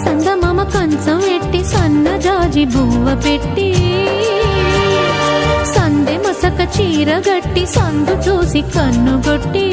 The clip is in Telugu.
సందమామ కంచం ఎట్టి సన్న జాజి బువ్వ పెట్టి సందె మసక చీర గట్టి సందు చూసి కన్నుగొట్టి